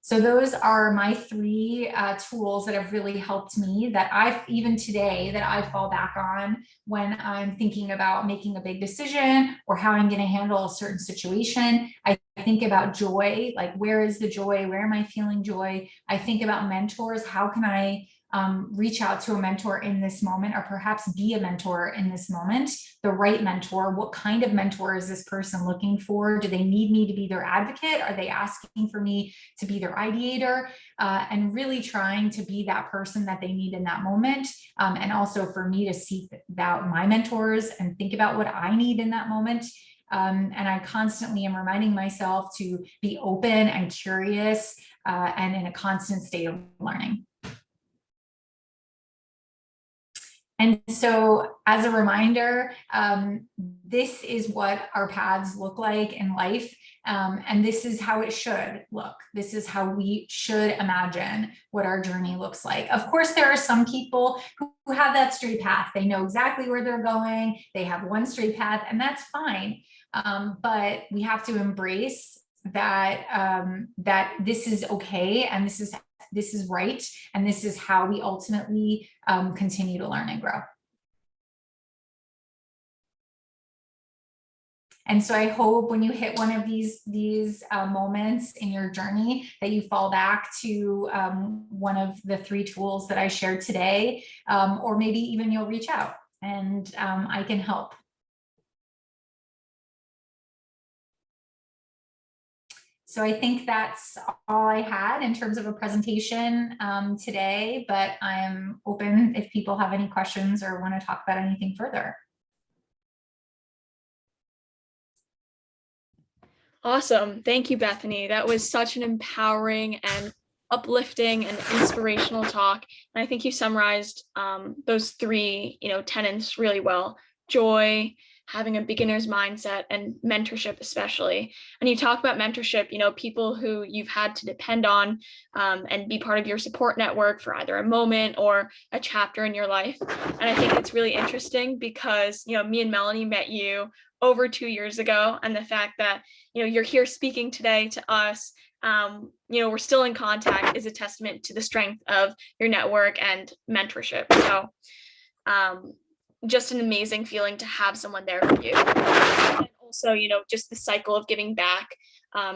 So those are my three tools that have really helped me, that even today, that I fall back on when I'm thinking about making a big decision or how I'm going to handle a certain situation. I think about joy, like where is the joy? Where am I feeling joy? I think about mentors. How can I reach out to a mentor in this moment, or perhaps be a mentor in this moment, the right mentor? What kind of mentor is this person looking for? Do they need me to be their advocate? Are they asking for me to be their ideator? And really trying to be that person that they need in that moment. And also for me to seek out my mentors and think about what I need in that moment. And I constantly am reminding myself to be open and curious and in a constant state of learning. And so as a reminder, this is what our paths look like in life. And this is how it should look. This is how we should imagine what our journey looks like. Of course, there are some people who have that straight path. They know exactly where they're going. They have one straight path, and that's fine. But we have to embrace that, that this is okay, and this is right, and this is how we ultimately continue to learn and grow. And so I hope when you hit one of these moments in your journey that you fall back to one of the 3 tools that I shared today, or maybe even you'll reach out and I can help. So I think that's all I had in terms of a presentation today, but I'm open if people have any questions or want to talk about anything further. Awesome. Thank you, Bethany. That was such an empowering and uplifting and inspirational talk. And I think you summarized those 3, tenets really well: joy, having a beginner's mindset, and mentorship especially. And you talk about mentorship, people who you've had to depend on and be part of your support network for either a moment or a chapter in your life. And I think it's really interesting because, me and Melanie met you over 2 years ago, and the fact that, you're here speaking today to us, we're still in contact, is a testament to the strength of your network and mentorship. So just an amazing feeling to have someone there for you. And also, just the cycle of giving back.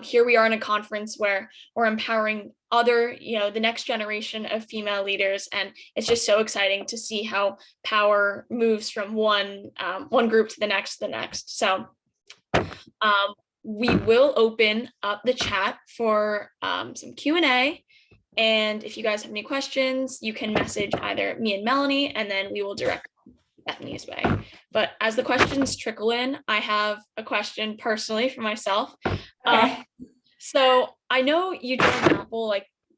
Here we are in a conference where we're empowering other, the next generation of female leaders. And it's just so exciting to see how power moves from one group to the next, So we will open up the chat for some Q&A. And if you guys have any questions, you can message either me and Melanie, and then we will direct Bethany's way. But as the questions trickle in, I have a question personally for myself. Okay. So I know you joined Apple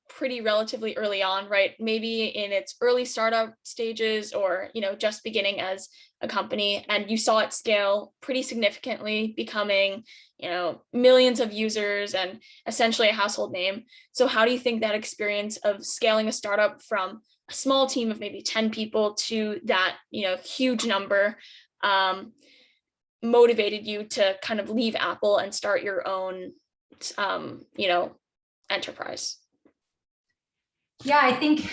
pretty relatively early on, right? Maybe in its early startup stages, or just beginning as a company, and you saw it scale pretty significantly, becoming millions of users and essentially a household name. So how do you think that experience of scaling a startup from a small team of maybe 10 people to that huge number motivated you to kind of leave Apple and start your own enterprise? Yeah, I think,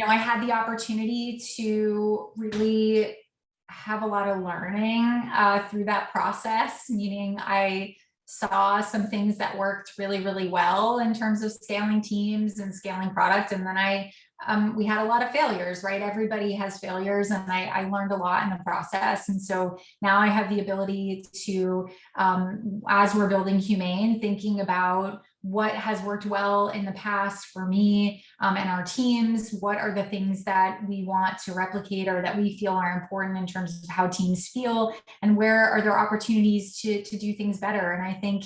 I had the opportunity to really have a lot of learning through that process, meaning I saw some things that worked really, really well in terms of scaling teams and scaling product. And then we had a lot of failures, right? Everybody has failures, and I learned a lot in the process. And so now I have the ability to, as we're building Humane, thinking about what has worked well in the past for me and our teams. What are the things that we want to replicate or that we feel are important in terms of how teams feel, and where are there opportunities to do things better? And I think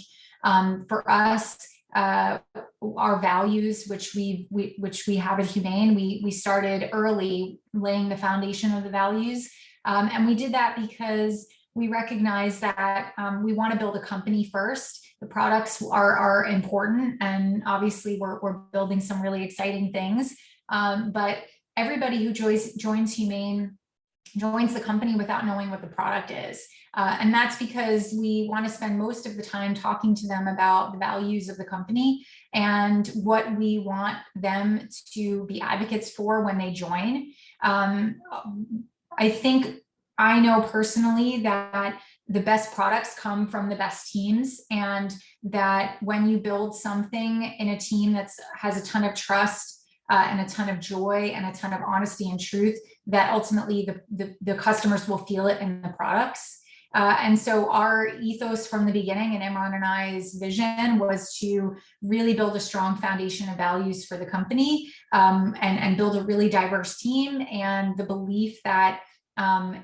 for us, our values, which we have at Humane, we started early laying the foundation of the values, and we did that because we recognize that we want to build a company first. The products are important, and obviously we're building some really exciting things. But everybody who joins Humane joins the company without knowing what the product is. And that's because we want to spend most of the time talking to them about the values of the company and what we want them to be advocates for when they join. I think I know personally that the best products come from the best teams, and that when you build something in a team that has a ton of trust and a ton of joy and a ton of honesty and truth, that ultimately the customers will feel it in the products. And so our ethos from the beginning, and Imran and I's vision, was to really build a strong foundation of values for the company, and build a really diverse team, and the belief that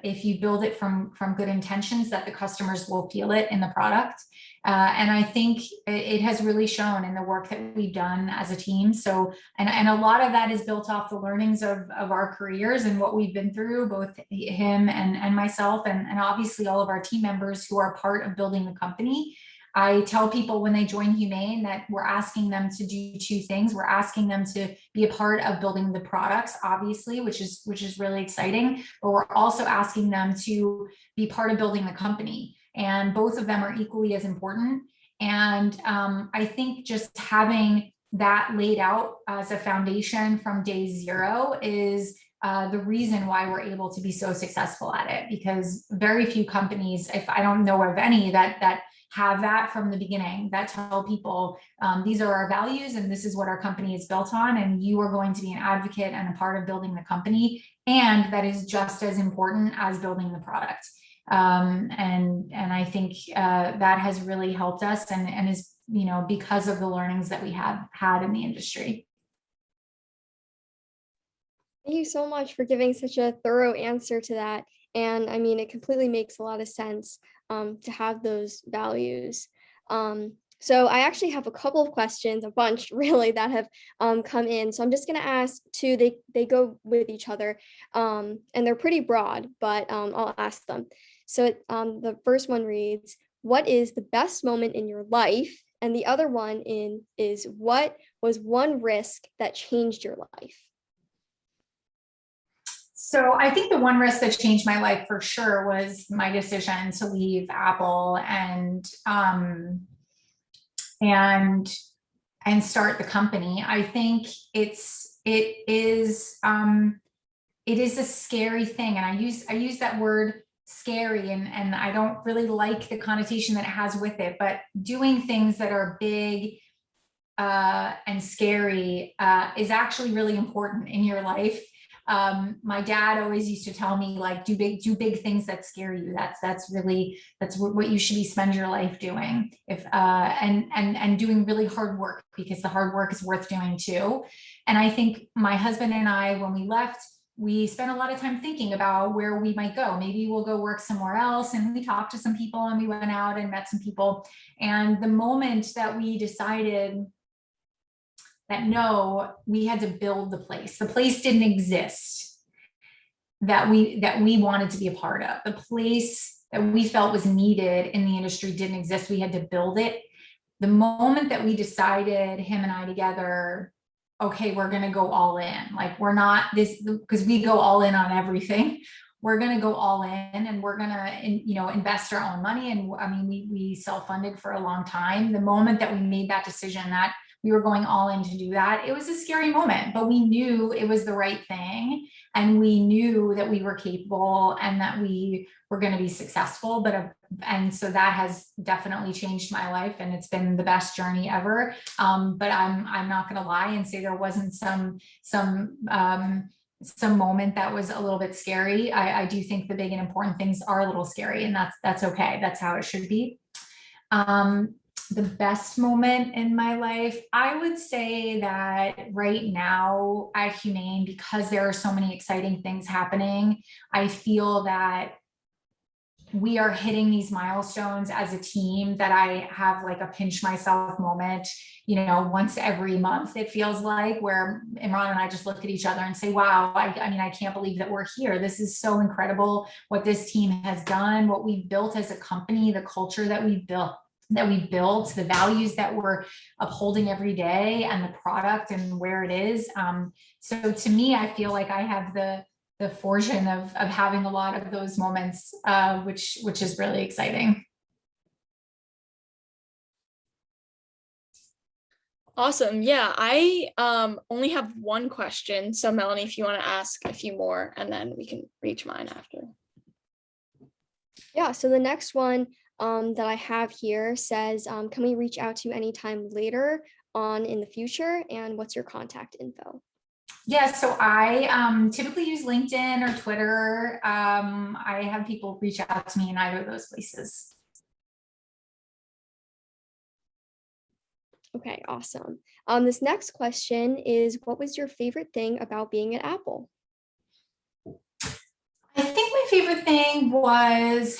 if you build it from good intentions, that the customers will feel it in the product. And I think it has really shown in the work that we've done as a team. So, and a lot of that is built off the learnings of our careers and what we've been through, both him and myself, and obviously all of our team members who are part of building the company. I tell people when they join Humane that we're asking them to do 2 things. We're asking them to be a part of building the products, obviously, which is really exciting, but we're also asking them to be part of building the company. And both of them are equally as important. And I think just having that laid out as a foundation from day 0 is the reason why we're able to be so successful at it, because very few companies, if I don't know of any, that have that from the beginning, that tell people these are our values and this is what our company is built on, and you are going to be an advocate and a part of building the company, and that is just as important as building the product. And I think that has really helped us, and is, you know, because of the learnings that we have had in the industry. Thank you so much for giving such a thorough answer to that. And I mean, it completely makes a lot of sense to have those values. So I actually have a couple of questions, a bunch really, that have come in. So I'm just going to ask two. They go with each other, and they're pretty broad, but I'll ask them. So the first one reads, "What is the best moment in your life?" And the other one is, "What was one risk that changed your life?" So I think the one risk that changed my life for sure was my decision to leave Apple and start the company. I think it is a scary thing, and I use that word scary, and I don't really like the connotation that it has with it, but doing things that are big and scary is actually really important in your life. My dad always used to tell me, like, do big things that scare you. That's what you should spend your life doing. And doing really hard work, because the hard work is worth doing too. And I think my husband and I, when we left, we spent a lot of time thinking about where we might go. Maybe we'll go work somewhere else. And we talked to some people, and we went out and met some people. And the moment that we decided that no, we had to build the place didn't exist that we wanted to be a part of. The place that we felt was needed in the industry didn't exist. We had to build it. The moment that we decided, him and I together, okay, we're going to go all in. Like, we're not this, because we go all in on everything. We're going to go all in, and we're going to, invest our own money. And I mean, we self-funded for a long time. The moment that we made that decision that we were going all in to do that, it was a scary moment, but we knew it was the right thing. And we knew that we were capable and that we were going to be successful. And so that has definitely changed my life, and it's been the best journey ever. But I'm not going to lie and say there wasn't some moment that was a little bit scary. I do think the big and important things are a little scary, and that's okay. That's how it should be. The best moment in my life, I would say that right now at Humane, because there are so many exciting things happening, I feel that we are hitting these milestones as a team that I have like a pinch myself moment, once every month, it feels like, where Imran and I just look at each other and say, wow, I can't believe that we're here. This is so incredible what this team has done, what we've built as a company, the culture that we've built, the values that we're upholding every day, and the product and where it is. So to me, I feel like I have the fortune of having a lot of those moments, which is really exciting. Awesome. Yeah, I only have one question. So Melanie, if you want to ask a few more, and then we can reach mine after. Yeah, so the next one that I have here says, can we reach out to you anytime later on in the future? And what's your contact info? Yeah, so I typically use LinkedIn or Twitter. I have people reach out to me in either of those places. Okay, awesome. This next question is, what was your favorite thing about being at Apple? I think my favorite thing was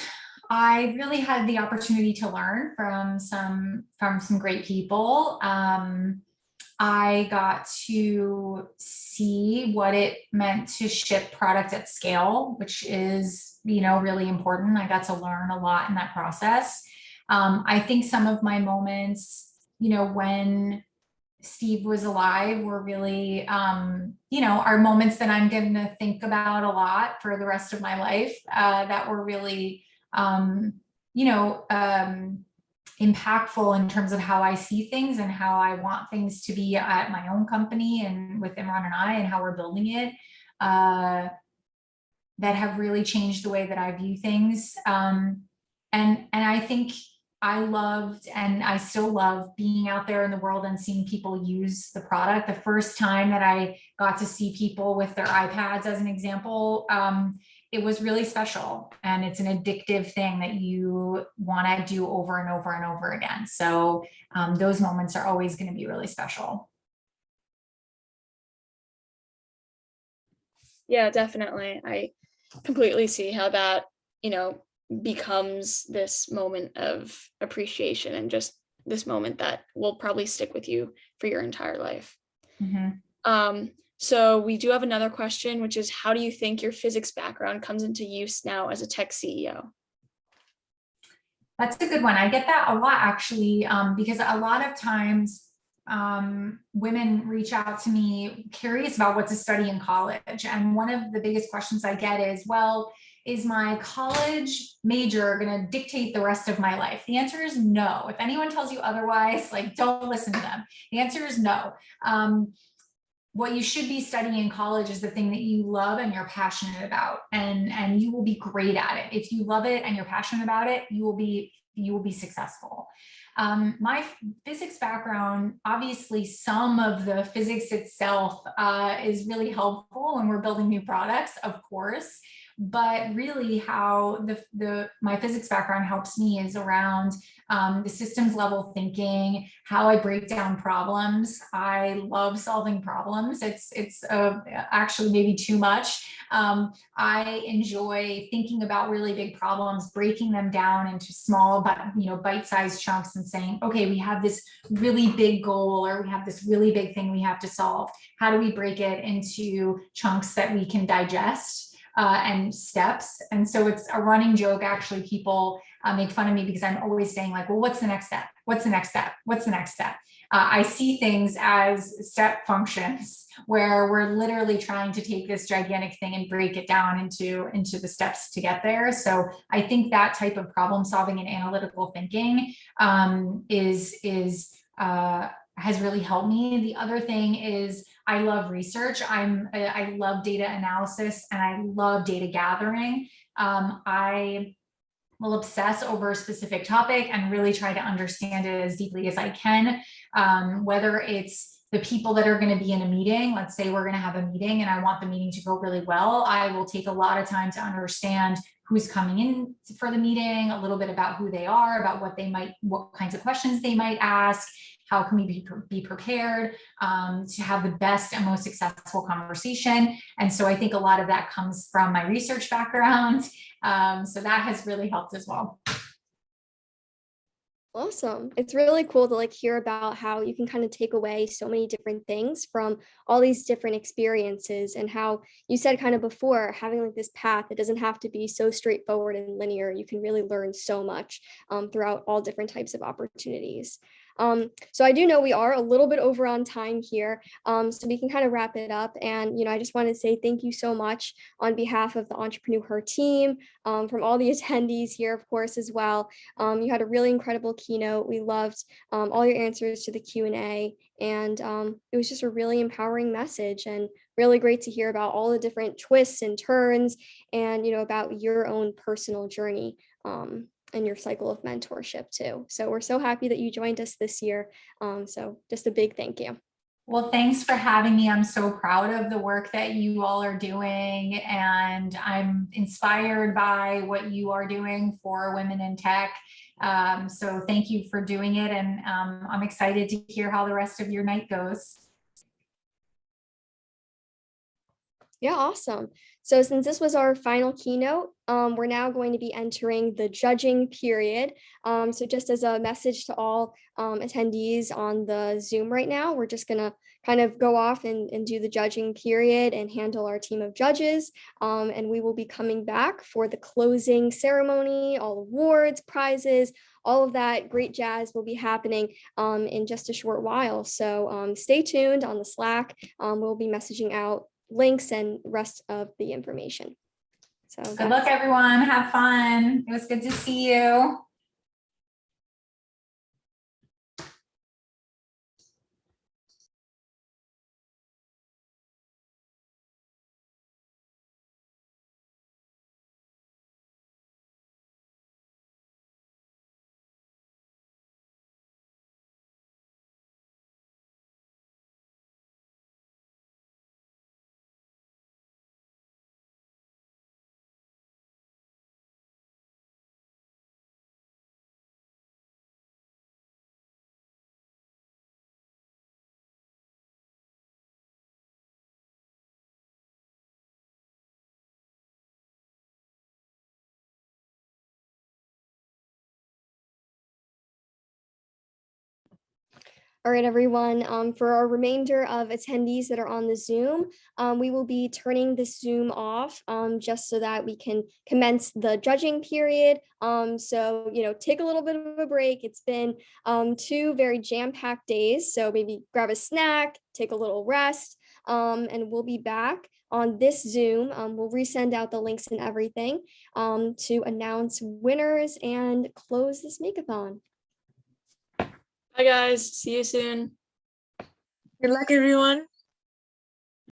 I really had the opportunity to learn from some great people. I got to see what it meant to ship product at scale, which is, really important. I got to learn a lot in that process. I think some of my moments, when Steve was alive, were really, are moments that I'm going to think about a lot for the rest of my life, that were really, impactful in terms of how I see things and how I want things to be at my own company and with Imran and I, and how we're building it. that have really changed the way that I view things. And I think I loved, and I still love, being out there in the world and seeing people use the product. The first time that I got to see people with their iPads, as an example, it was really special, and it's an addictive thing that you want to do over and over and over again. So those moments are always going to be really special. Yeah, definitely. I completely see how that, becomes this moment of appreciation and just this moment that will probably stick with you for your entire life. Mm-hmm. So we do have another question, which is, how do you think your physics background comes into use now as a tech CEO? That's a good one. I get that a lot, actually, because a lot of times women reach out to me curious about what to study in college. And one of the biggest questions I get is, well, is my college major going to dictate the rest of my life? The answer is no. If anyone tells you otherwise, like, don't listen to them. The answer is no. What you should be studying in college is the thing that you love and you're passionate about, and you will be great at it. If you love it and you're passionate about it, you will be successful. My physics background, obviously some of the physics itself is really helpful when we're building new products, of course. But really how my physics background helps me is around the systems level thinking, how I break down problems. I love solving problems. It's actually maybe too much. I enjoy thinking about really big problems, breaking them down into small, but bite-sized chunks, and saying, okay, we have this really big goal, or we have this really big thing we have to solve. How do we break it into chunks that we can digest? And steps. And so it's a running joke. Actually, people make fun of me because I'm always saying, like, well, what's the next step? What's the next step? What's the next step? I see things as step functions where we're literally trying to take this gigantic thing and break it down into the steps to get there. So I think that type of problem solving and analytical thinking has really helped me. The other thing is I love research. I love data analysis, and I love data gathering. I will obsess over a specific topic and really try to understand it as deeply as I can. Whether it's the people that are going to be in a meeting, let's say we're going to have a meeting and I want the meeting to go really well, I will take a lot of time to understand who's coming in for the meeting, a little bit about who they are, about what kinds of questions they might ask. How can we be prepared to have the best and most successful conversation? And so I think a lot of that comes from my research background. So that has really helped as well. Awesome. It's really cool to hear about how you can kind of take away so many different things from all these different experiences, and how you said kind of before, having this path, it doesn't have to be so straightforward and linear. You can really learn so much throughout all different types of opportunities. So I do know we are a little bit over on time here, so we can kind of wrap it up. And, I just want to say thank you so much on behalf of the EntrepreneuHER team, from all the attendees here, of course, as well. You had a really incredible keynote. We loved all your answers to the Q&A, and it was just a really empowering message, and really great to hear about all the different twists and turns, and, about your own personal journey. And your cycle of mentorship too. So we're so happy that you joined us this year. So just a big thank you. Well, thanks for having me. I'm so proud of the work that you all are doing, and I'm inspired by what you are doing for women in tech. So thank you for doing it, and I'm excited to hear how the rest of your night goes. Yeah, awesome. So since this was our final keynote, we're now going to be entering the judging period. So just as a message to all attendees on the Zoom right now, we're just going to kind of go off and do the judging period and handle our team of judges. And we will be coming back for the closing ceremony, all awards, prizes, all of that great jazz will be happening in just a short while. So stay tuned on the Slack. We'll be messaging out links and rest of the information. So good luck, everyone. Have fun. It was good to see you. All right, everyone. For our remainder of attendees that are on the Zoom, we will be turning the Zoom off just so that we can commence the judging period. So, take a little bit of a break. It's been 2 very jam-packed days. So maybe grab a snack, take a little rest, and we'll be back on this Zoom. We'll resend out the links and everything to announce winners and close this Makeathon. Bye guys, see you soon. Good luck, everyone.